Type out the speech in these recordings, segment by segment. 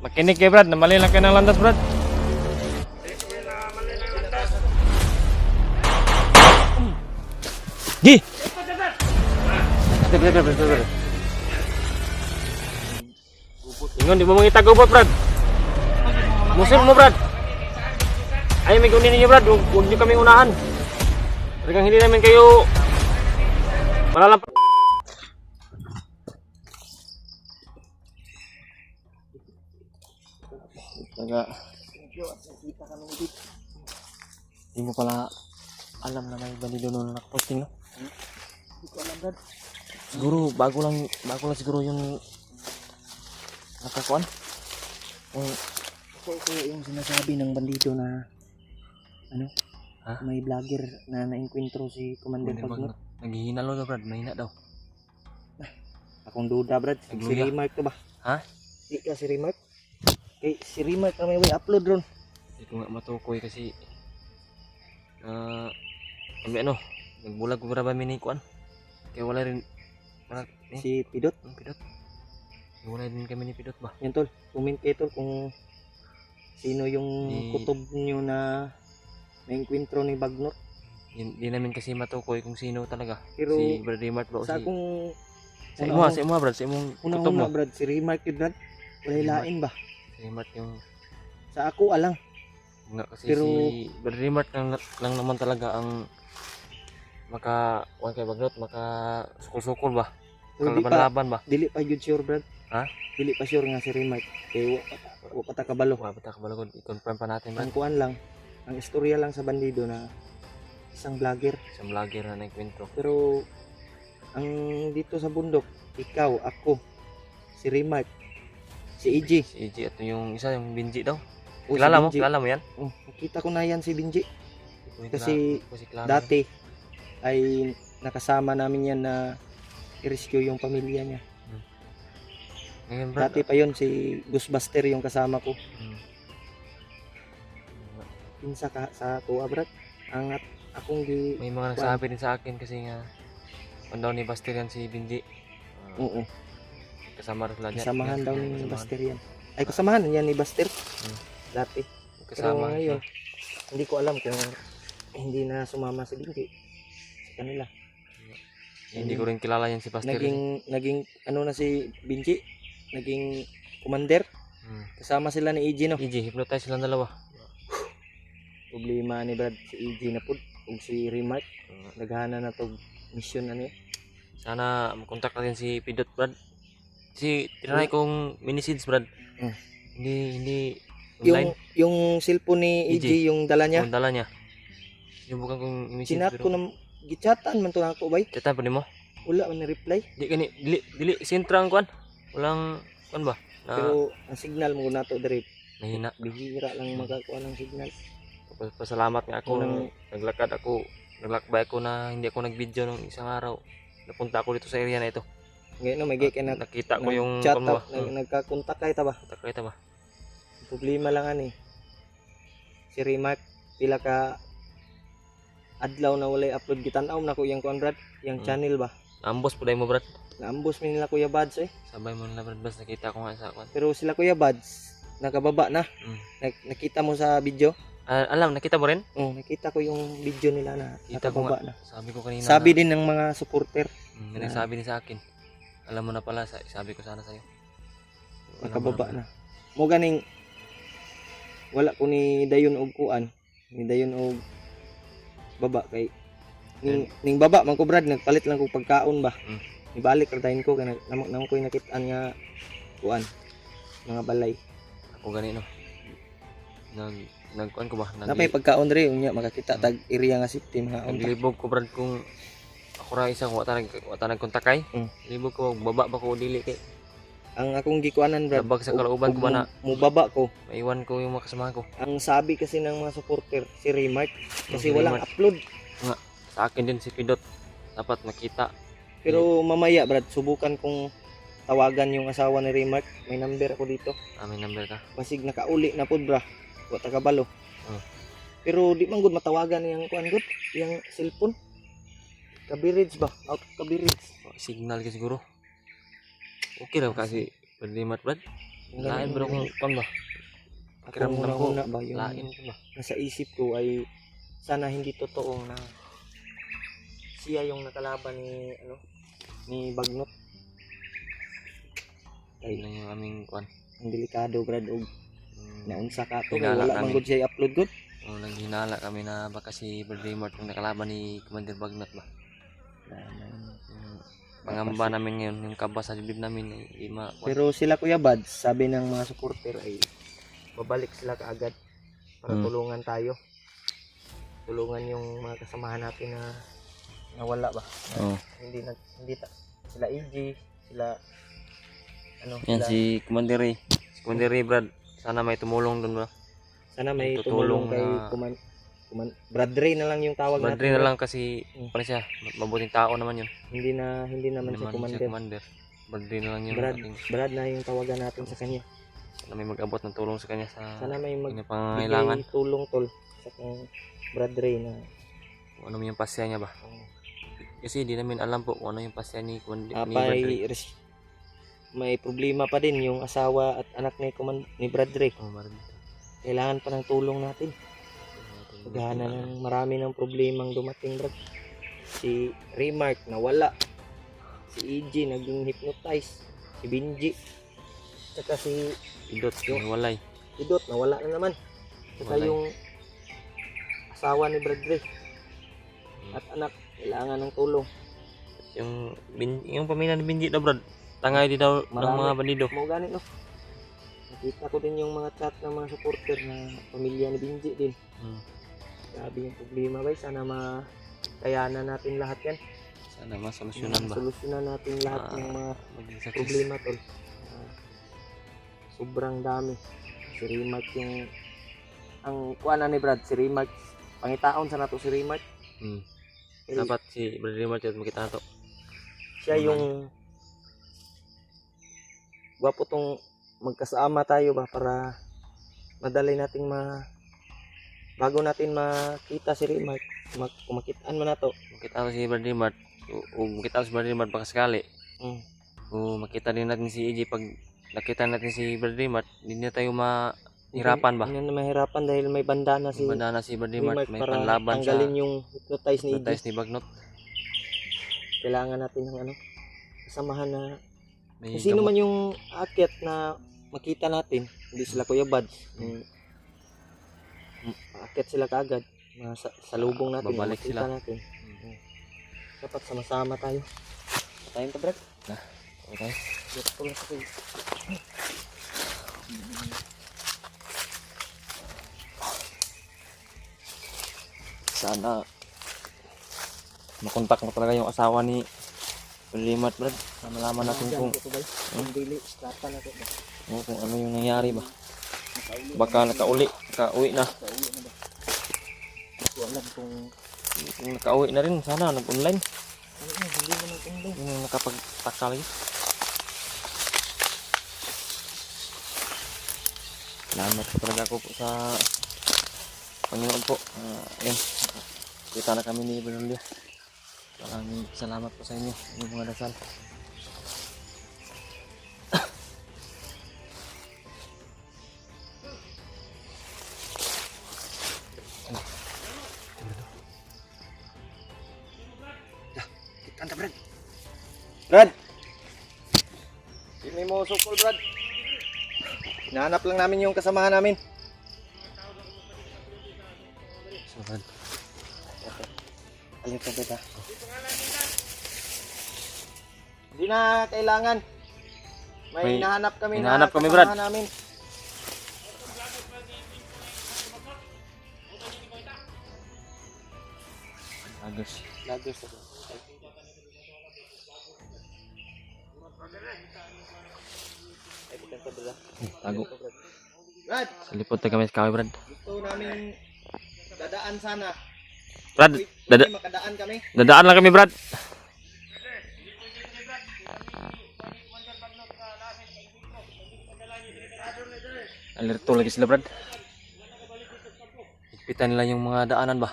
Makinig kayo Brad, namali lang kayo ng landas Brad. Gi! Ingon, di mo mangita gubot Brad. Musim mo Brad. Ay, may kunin ninyo Brad, huwag nyo kaming unahan. Talagang hindi namin kayo malalampas. Taga, hindi mo pala alam na may bandido noon na nakaposting, no? Hindi ko alam Brad. Siguro, bago lang siguro yung nakakuan. Ito yung sinasabi ng bandido na ano? Ha? May vlogger na na-encuentro si Commander Pagnot. Naghihinalo daw Brad, mahina daw. Akong duda Brad, si Nagluya. Remark to ba? Ha? Di ka si Remark? Kay si Remark na may way upload ron. Hindi ko nga matukoy kasi ano, nagbulag ko ba mini kuan. Kaya wala rin Si Pidot. Pidot. Wala din kami ni Pidot ba? Yan tol, comment kayo tol kung sino yung kutob nyo na na-encuentro ni Bagnot. Hindi namin kasi matukoy kung sino talaga. Pero si Brad Remark ba o sa si... akong Sa imo Brad, sa imong kutob mo. unang-una Brad, si Remark yun Brad. Walay lain ba? Si Remark yung... Sa ako alang. Nga kasi Pero- si Brad Remark lang naman talaga ang kay Bagnot, sukul-sukul ba? Pero di pa, Kalaban-laban ba? dili pa yun sure Brad. Ha? Dili pa sure nga si Remark. Kaya wa pa ta kabalo. Wala pa tayo kabalagod. I-confirm pa natin Brad. Ang kuan lang, ang istorya lang sa bandido na isang vlogger. Isang vlogger na nagkwentro. Pero ang dito sa bundok, ikaw, ako, si Remark, si EJ. Si EJ at yung isa, yung Binji daw. O, si Kilala mo? Benji. Kilala mo yan? Oh, nakita ko na yan si Binji. Hindi ko Kasi hindi ko si kilala yan. Dati ay nakasama namin yan na i-rescue yung pamilya niya. Ngayon Brad. Dati pa yon si Ghostbuster yung kasama ko. Pinsa ka sa tuwa Brad. Angat akong di... May mga nagsabi din sa akin kasi nga daw ni Buster yan si Binji. Oo. Kasama rin sila dyan. Kasamahan daw ni Kasamahan. Buster yan. Ay, kasamahan yan ni Buster. Hmm. Dati. Kasama. Pero ngayon, hindi ko alam kung hindi na sumama si Binji sa kanila. Hindi ko rin kilala yan si Buster. Naging ano na si Binji, naging commander. Kasama sila ni EJ no. EJ, hypnotize silang dalawa. Problema ni Brad si EJ na pud ug si Remark. Naghana na to mission ano eh. Sana makontak natin si Pidot Brad. Tinry kong mini-seeds Brad. Hmm. Hindi online. Yung cellphone ni EJ yung dala niya. Yung dala niya. Sinubukan kong mini-seeds Sinat ko na gichatan man to ako bay. Chatan pa mo? Wala man ni reply. Dili sintra ang kuan. Walang kuan ba? Na Pero ang signal mo nato dire mahina. bihira lang makakuha ng signal. Pasalamat nga ako nang Unang- naglakbay ako na hindi ako nag-video nung isang araw. Napunta ako dito sa area na ito. Ngayon no, may gay kay Nakita ko yung chat kuan ba? nagkakontak kay ta ba? Nakita ba? Problema lang ani. Si Remark pila ka adlaw na walay upload gitan-aw na ko yang kuan Brad, yang channel ba. Ambos puday mo Brad. Naambos mi nila Kuya Bads eh. Sabay mo na Brad, bas nakita ko nga sa kuan. Pero sila Kuya Bads nakababa na. Nakita mo sa video? Alam, nakita mo rin? Oh, nakita ko yung video nila na Kita ko nakababa na. Sabi ko kanina. Sabi din ng mga supporter May nagsabi din sa akin. Alam mo na pala, sabi ko sana sa'yo. nakababa na. Mo ganing wala ko ni dayon og kuan, ni dayon og baba kay ning baba man ko Brad nagpalit lang ko pagkaon ba. Ibalik ra dayon ko kana namo ko nakit-an nga kuan mga balay. Ako ganito. Nagkuan ko ba? Napay pagkaon diri unya makakita tag area nga safety mga unta. Naglibog ko Brad kung ako ra isa kung wata nagkontakay. Libog ko, baba ba ko dili kay. Ang akong gikuanan Brad. Labag sa kalooban ko ba na Mubaba ko. maiwan ko yung mga kasamahan ko. Ang sabi kasi ng mga supporter si Remark kasi Si walang Remark. upload. Sa akin din si Pidot. Dapat makita. Pero mamaya Brad subukan kong tawagan yung asawa ni Remark. May number ako dito. May number ka. Basig nakauli na pud bra. Wa ta kabalo. Oh. Pero di man gud matawagan yang kuan gud, yang cellphone. Kabirage ba? Out kabirage. Signal ka siguro. Okay lang kasi Brad Remark Brad. Lain bro kung kon ba. Ako Pakiramdam ko, una ba yung lain ko ba. nasa isip ko ay sana hindi totoong na siya yung nakalaban ni Bagnot. Ay lang yung aming kwan. Ang delikado brad og naunsa ka to kay Hinala wala man kami. gud siya i-upload gud. O naghinala kami na baka si Brad Raymart yung nakalaban ni Commander Bagnot ba. Yung pangamba namin ngayon, yung kaba sa dibdib namin ay Pero sila Kuya Bad, sabi ng mga supporter ay babalik sila kaagad para tulungan tayo. Tulungan yung mga kasamahan natin na nawala ba. Oo. Sila EG, sila Yan sila, si Commander Ray. Si Commander Ray Brad, sana may tumulong doon ba. sana may tutulong tumulong kay Brad Ray na lang yung tawag Brad natin. Ray na lang kasi pala siya, mabuting tao naman yun. Hindi naman siya commander. Commander. Brad Ray na lang yun. Brad na yung tawagan natin sa kanya. Sana may mag-abot ng tulong sa kanya sa Sana may pangangailangan. magbigay tulong tol sa kang Brad Ray na Kung ano yung pasya niya ba. Kasi di namin alam po kung ano yung pasya ni Brad Ray. may problema pa din yung asawa at anak ni Brad Ray. Oh, Brad. Kailangan pa ng tulong natin. Paghahanan ng marami ng problemang dumating brad. Si Remark nawala. Si EG naging hypnotize. Si Benji. Saka si Idot, yung walay. Idot nawala na naman. Saka Walay. yung asawa ni Brad Ray at anak kailangan ng tulong. Yung pamilya ni Benji daw Brad. Tangay di daw ng Marami. mga bandido. Mau ganit no. Nakita ko din yung mga chat ng mga supporter na pamilya ni Benji din. Grabe yung problema ba? Sana makayanan natin lahat yan. Sana masolusyonan ba. Solusyonan natin lahat ng mga Maging success. problema tol. Sobrang dami. Si Remark yung ang kuana ni Brad, si Remark pangitaon sa nato si Remark. Dapat si Brad Raymart yun makita na to. Siya yung gwapo tong magkasama tayo ba para madali nating bago natin makita si Remark, kumakitaan mo na to. Makita ko si Brad Raymart. O makita ko si Brad Raymart baka sakali. O makita din natin si EJ pag nakita natin si Brad Raymart, hindi na tayo mahirapan ba? Hindi na mahirapan dahil may bandana si Banda na si Brad Raymart, Remark may para panlaban sa tanggalin yung hypnotize ni EJ. hypnotize ni Bagnot. Kailangan natin ng kasamahan na May kung sino gamot. man yung aakyat na makita natin, hindi sila Kuya Bad. Aakyat sila kaagad. Salubong natin, babalik makita sila. natin. Dapat sama-sama tayo. Tayo to, Brad. Okay. Dito lang sa kuya. Sana makontak mo talaga yung asawa ni Brad Raymart Brad. Para malaman natin kung Dili, strata na to. kung ano yung nangyari ba. Baka nakauwi na. Alam kung Kung nakauwi na rin, sana nag-online. hindi mo nang tingin. Yun yung nakapagtaka lagi. Salamat po talaga ako po sa Panginoon po. Ayun, kita na kami ni Benulia. Maraming salamat po sa inyo, yung mga dasal. Kanta, Brad. Brad! Hindi mo sukol, Brad. Hinahanap lang namin yung kasamahan namin. Salamat. Alit ka kita. Hindi na kailangan. May May hinahanap kami hinahanap na kami, kasamahan Brad. namin. Agos. Lagos ako. Ay, bukan ka, Brad. Tago. Brad, Sa lipod tayo kami sa kahoy, Brad. gusto namin dadaan sana. Brad, Pwede makadaan kami. dadaan lang kami, Brad. Alerto lagi sila, Brad. Higpitan nila yung mga daanan ba?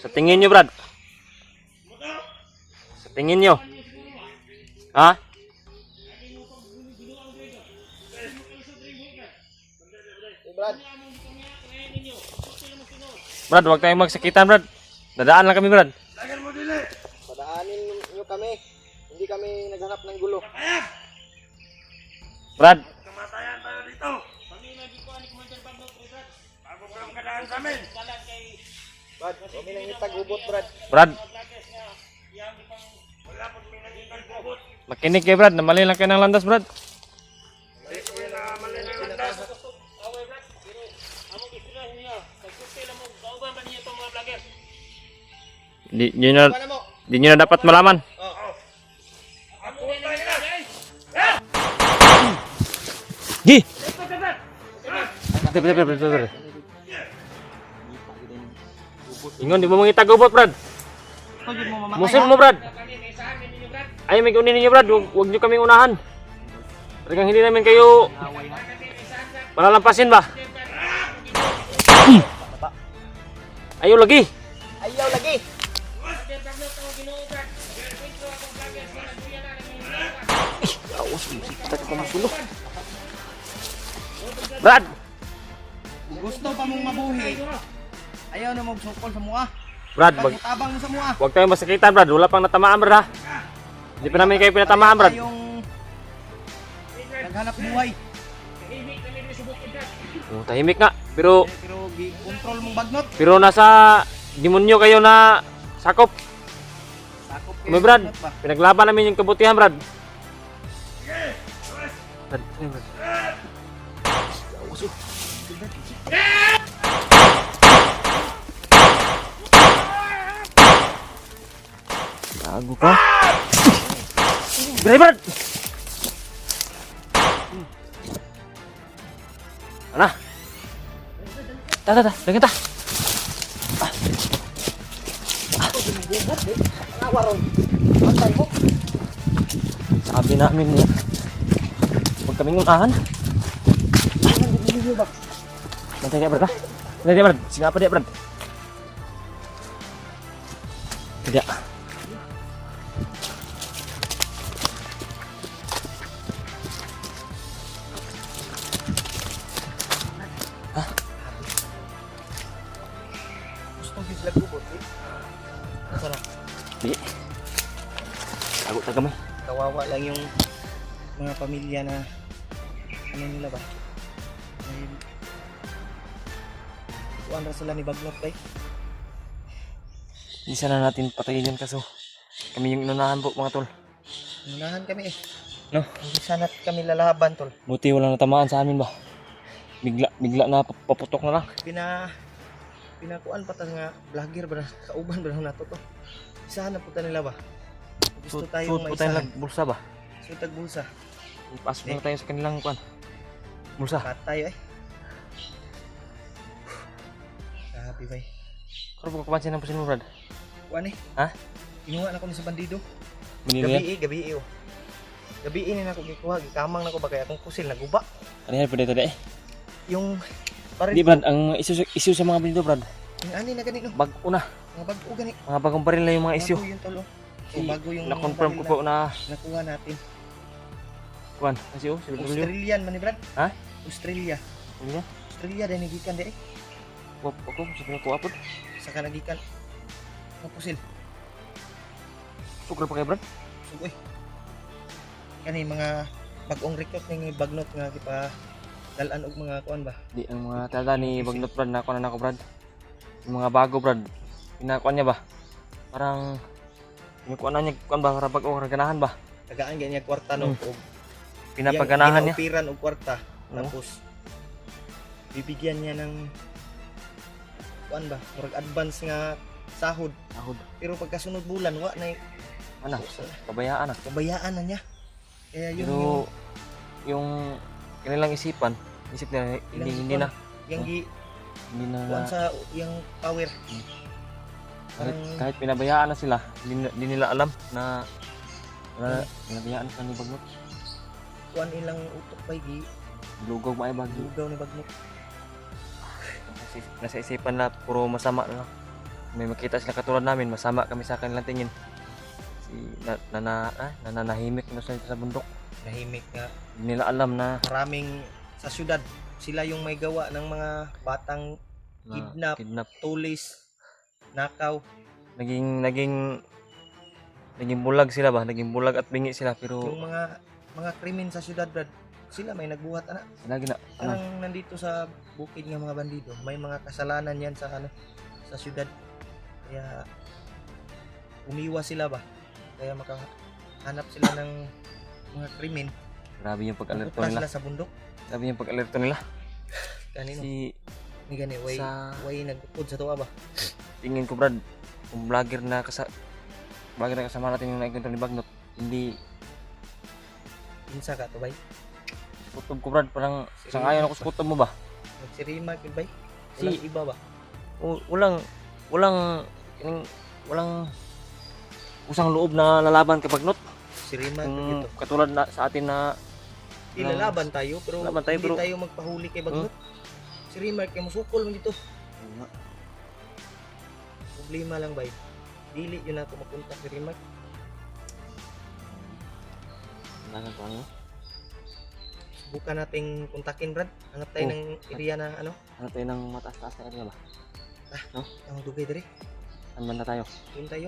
Sa tingin nyo, Brad, Tingin nyo. Ha? Brad, Brad, huwag tayong magsakitan, Brad. Dadaan lang kami, Brad. padaanin nyo kami. Hindi kami naghanap ng gulo. Brad, Kamatayan tayo dito. Bago ka ang kadaan sa amin. Brad, kami nang itagubot, Brad. Brad, Wala pong pinagintang kubot. makinig kayo, Brad. Namali lang kayo ng landas, Brad. Hindi ko yung nakamali ng landas. Di nyo na dapat malaman. Ako tayo na. Gi! Brad. Ingon, di mo mangita gubot, Brad. Musin mo, Brad. Ay, may kunin ninyo, Brad. Huwag nyo kaming unahan. Talagang hindi namin kayo malalampasin ba? Ayaw lagi. Ayaw lagi. Brad! Gusto pa mong mabuhi. Ayaw na magsukol sa mua. Brad, Pagmutabang mo sa mua. huwag tayong masakitan, Brad. Wala pang natamaan, Brad, ha? Hindi pa namin kayo pinatamaan, Brad. Yung naghanap buhay. Oh, tahimik nga. Pero Control mong bagnot. nasa demonyo kayo na sakop. Sakop Kami, Brad. bagnot ba? Pinaglaban namin yung kabutihan, Brad. Brad, ayun, Brad. Gago ka. Brad, Brad! Ana? Lagyan ta. Sabi namin niya. Huwag kaming unahan. Bantay dia, Brad, ha? Bantay dia, Brad. Singapa dia, Brad. Tidak. Gusto ko sila gubot. Masarap. Di. Takut tak kami. Kawawa lang yung mga pamilya na ano nila ba? Kuan ra sila ni bagnot bay. Hindi sana natin patayin yun kaso kami yung inunahan po, mga tol. Unahan kami eh. No? Hindi sana kami lalaban tol. Buti walang natamaan sa amin ba? Bigla na paputok na lang. Pinakuan pa ta nga vlogger ba na kauban ba na nato to. Isahan na po ta nila ba? Gusto tayong Suot po tayo maisahan. lang bulsa ba? Sutag bulsa. Pasok na tayo sa kanilang kwan. Bulsa. Kat tayo eh. Grabe bay. Karo po kapansin ng pusin mo, Brad? Kuan eh. Ha? Kinuha na ko ni sa bandido. Binili yan? Gabi oh. Gabi ni nako gikuha, gikamang nako ba kay akong kusil naguba. Ano yan, pwede ito eh? Yung baril. Hindi, Brad. Ang issue sa mga binito, Brad. Yung ani na ganito. Bago na. Mga bago gani. Mga bagong baril na yung mga issue. Bago yung tolo. O bago yung Na-confirm ko po na nakuha natin. kwan. Kasi oh, si W. Australian man ni Brad. Ha? Australia. Ano yan? Australia dahil nagikan di eh. Wap ako, sa pinakuha po. Saka nagikan. Ang pusil. Sukra pa kayo, Brad? Sugoy. Kani mga bagong recruit ng bagnot nga kipa dalan og mga kuan ba. Di, ang mga tanda ni Bagnot, Brad, nakuha na ako, Brad. Yung mga bago, Brad. Pinakuha niya ba? Parang pinukuha na niya, kuan ba? Para pag-o, ganahan ba? Tagaan ganyan kwarta no. og Pinapaganahan niya. Opiran og kwarta. Oo. Tapos bibigyan niya ng kuan ba? Murag advance nga sahod. Ahod. Pero pagkasunod bulan wa na Ano? Pabayaan na. kabayaan na niya. Kaya yun Pero yung kanilang isipan, isip nila, hindi na. yung gi Hindi na, kuan sa yung power. kahit pinabayaan na sila, hindi nila alam na pinabayaan pa ni Bagnot. Kuan ilang utok pa gi Lugaw ba ay bagyo? lugaw ni bagnot. Nasa isipan na puro masama na lang. May makita sila katulad namin, masama kami sa kanilang tingin. nananahimik na sa bundok. Nahimik nga. Hindi nila alam na Maraming sa syudad, sila yung may gawa ng mga batang kidnap, tulis, nakaw. naging bulag sila ba? Naging bulag at bingi sila pero Yung mga krimen sa syudad, Brad, sila may nagbuhat ana. lagi na Parang nandito sa bukid ng mga bandido, may mga kasalanan yan sa sa syudad. Kaya umiwas sila ba? Kaya makahanap sila ng mga krimen. grabe yung pag-alerto Pupunta nila. sila sa bundok. Grabe yung pag-alerto nila. Kanino? Si Ni gani way sa- nagukod sa tuwa ba? tingin ko Brad, kung vlogger na kasama natin yung naikwento ni Bagnot, hindi Insa ka to bay? kutob ko Brad, parang sangayon ako sa kutob mo ba? Nagsirima kid bay? Si- Walang iba ba? Walang usang loob na lalaban kay Bagnot. Sirima kid Kung ito. katulad na sa atin na Ilalaban tayo pero Laban tayo, hindi pero- tayo magpahuli kay Bagnot. Si Remark kay musukol man dito. Problema lang bay. Dili yun ako mapunta kay Remark. Subukan nating kontakin Brad. Hanap tayo Oh. ng area na ano, Ano tayo ng mataas-taas na area ba? ang dugay diri. Saan banda tayo? Yun tayo.